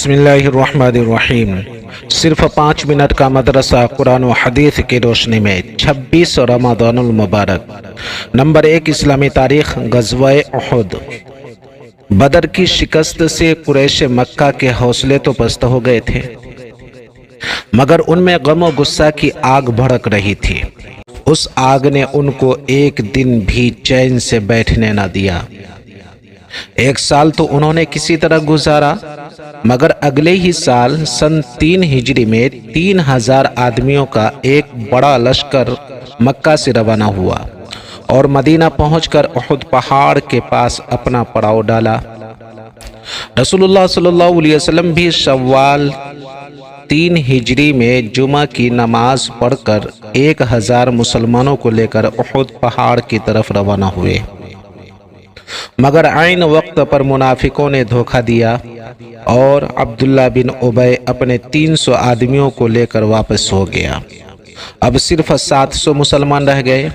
بسم اللہ الرحمن الرحیم۔ صرف 5 منٹ کا مدرسہ قرآن و حدیث کی روشنی میں 26 رمضان المبارک۔ نمبر 1، اسلامی تاریخ۔ غزوہ احد۔ بدر کی شکست سے قریش مکہ کے حوصلے تو پست ہو گئے تھے، مگر ان میں غم و غصہ کی آگ بھڑک رہی تھی۔ اس آگ نے ان کو ایک دن بھی چین سے بیٹھنے نہ دیا۔ 1 سال تو انہوں نے کسی طرح گزارا، مگر اگلے ہی سال سن 3 ہجری میں 3000 آدمیوں کا ایک بڑا لشکر مکہ سے روانہ ہوا اور مدینہ پہنچ کر احد پہاڑ کے پاس اپنا پڑاؤ ڈالا۔ رسول اللہ صلی اللہ علیہ وسلم بھی شوال 3 ہجری میں جمعہ کی نماز پڑھ کر 1000 مسلمانوں کو لے کر احد پہاڑ کی طرف روانہ ہوئے، مگر عین وقت پر منافقوں نے دھوکہ دیا اور عبداللہ بن ابی اپنے 300 آدمیوں کو لے کر واپس ہو گیا۔ اب صرف 700 مسلمان رہ گئے۔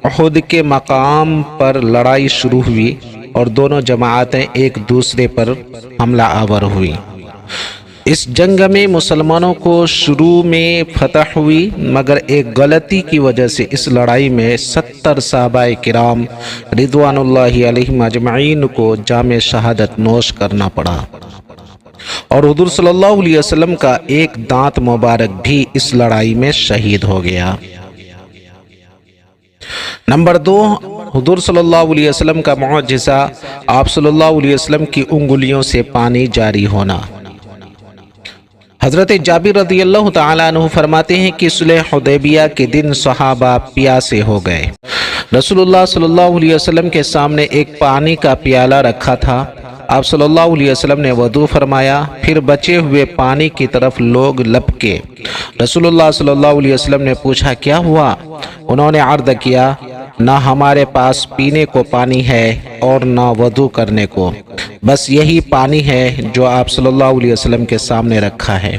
احد کے مقام پر لڑائی شروع ہوئی اور دونوں جماعتیں ایک دوسرے پر حملہ آور ہوئی۔ اس جنگ میں مسلمانوں کو شروع میں فتح ہوئی، مگر ایک غلطی کی وجہ سے اس لڑائی میں 70 صحابہ کرام رضوان اللہ علیہم اجمعین کو جام شہادت نوش کرنا پڑا، اور حضور صلی اللہ علیہ وسلم کا ایک دانت مبارک بھی اس لڑائی میں شہید ہو گیا۔ نمبر 2، حضور صلی اللہ علیہ وسلم کا معجزہ، آپ صلی اللہ علیہ وسلم کی انگلیوں سے پانی جاری ہونا۔ حضرت جابر رضی اللہ تعالیٰ عنہ فرماتے ہیں کہ صلح حدیبیہ کے دن صحابہ پیاسے ہو گئے۔ رسول اللہ صلی اللہ علیہ وسلم کے سامنے ایک پانی کا پیالہ رکھا تھا۔ آپ صلی اللہ علیہ وسلم نے وضو فرمایا، پھر بچے ہوئے پانی کی طرف لوگ لپکے۔ رسول اللہ صلی اللہ علیہ وسلم نے پوچھا، کیا ہوا؟ انہوں نے عرض کیا، نہ ہمارے پاس پینے کو پانی ہے اور نہ وضو کرنے کو، بس یہی پانی ہے جو آپ صلی اللہ علیہ وسلم کے سامنے رکھا ہے۔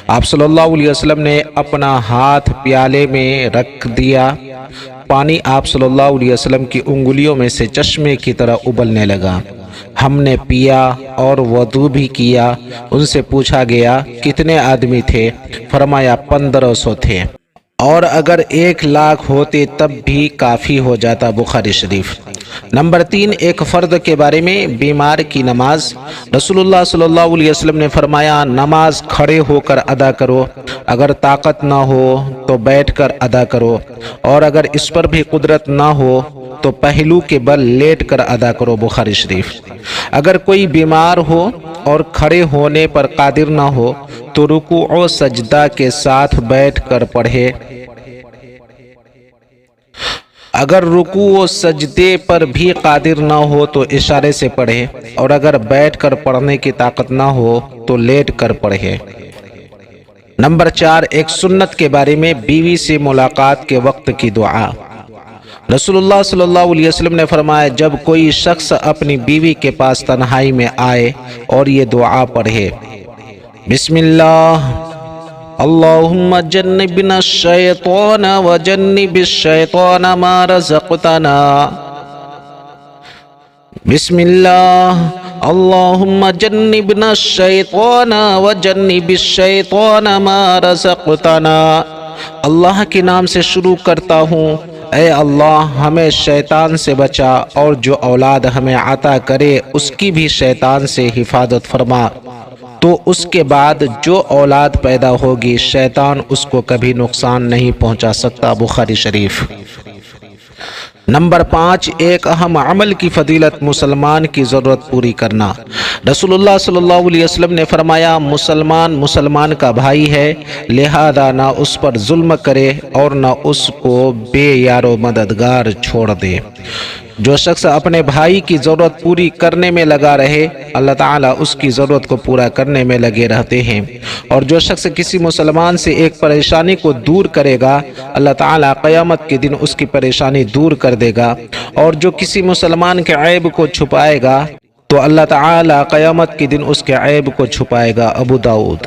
آپ صلی اللہ علیہ وسلم نے اپنا ہاتھ پیالے میں رکھ دیا، پانی آپ صلی اللہ علیہ وسلم کی انگلیوں میں سے چشمے کی طرح ابلنے لگا۔ ہم نے پیا اور وضو بھی کیا۔ ان سے پوچھا گیا، کتنے آدمی تھے؟ فرمایا 1500 تھے، اور اگر 1,00,000 ہوتے تب بھی کافی ہو جاتا۔ بخاری شریف۔ نمبر 3، ایک فرد کے بارے میں، بیمار کی نماز۔ رسول اللہ صلی اللہ علیہ وسلم نے فرمایا، نماز کھڑے ہو کر ادا کرو، اگر طاقت نہ ہو تو بیٹھ کر ادا کرو، اور اگر اس پر بھی قدرت نہ ہو تو پہلو کے بل لیٹ کر ادا کرو۔ بخاری شریف۔ اگر کوئی بیمار ہو اور کھڑے ہونے پر قادر نہ ہو تو رکوع و سجدہ کے ساتھ بیٹھ کر پڑھے، اگر رکوع و سجدے پر بھی قادر نہ ہو تو اشارے سے پڑھے، اور اگر بیٹھ کر پڑھنے کی طاقت نہ ہو تو لیٹ کر پڑھے۔ نمبر 4، ایک سنت کے بارے میں، بیوی سے ملاقات کے وقت کی دعا۔ رسول اللہ صلی اللہ علیہ وسلم نے فرمایا، جب کوئی شخص اپنی بیوی کے پاس تنہائی میں آئے اور یہ دعا پڑھے، بسم اللہ اللہم جنبنا الشیطان وجنب الشیطان ما رزقتنا، بسم اللہ اللہم جنبنا الشیطان وجنب الشیطان ما رزقتنا۔ اللہ کے نام سے شروع کرتا ہوں، اے اللہ ہمیں شیطان سے بچا، اور جو اولاد ہمیں عطا کرے اس کی بھی شیطان سے حفاظت فرما، تو اس کے بعد جو اولاد پیدا ہوگی شیطان اس کو کبھی نقصان نہیں پہنچا سکتا۔ بخاری شریف۔ نمبر 5، ایک اہم عمل کی فضیلت، مسلمان کی ضرورت پوری کرنا۔ رسول اللہ صلی اللہ علیہ وسلم نے فرمایا، مسلمان کا بھائی ہے، لہذا نہ اس پر ظلم کرے اور نہ اس کو بے یار و مددگار چھوڑ دے۔ جو شخص اپنے بھائی کی ضرورت پوری کرنے میں لگا رہے، اللہ تعالیٰ اس کی ضرورت کو پورا کرنے میں لگے رہتے ہیں، اور جو شخص کسی مسلمان سے ایک پریشانی کو دور کرے گا، اللہ تعالیٰ قیامت کے دن اس کی پریشانی دور کر دے گا، اور جو کسی مسلمان کے عیب کو چھپائے گا تو اللہ تعالیٰ قیامت کے دن اس کے عیب کو چھپائے گا۔ ابو داؤد۔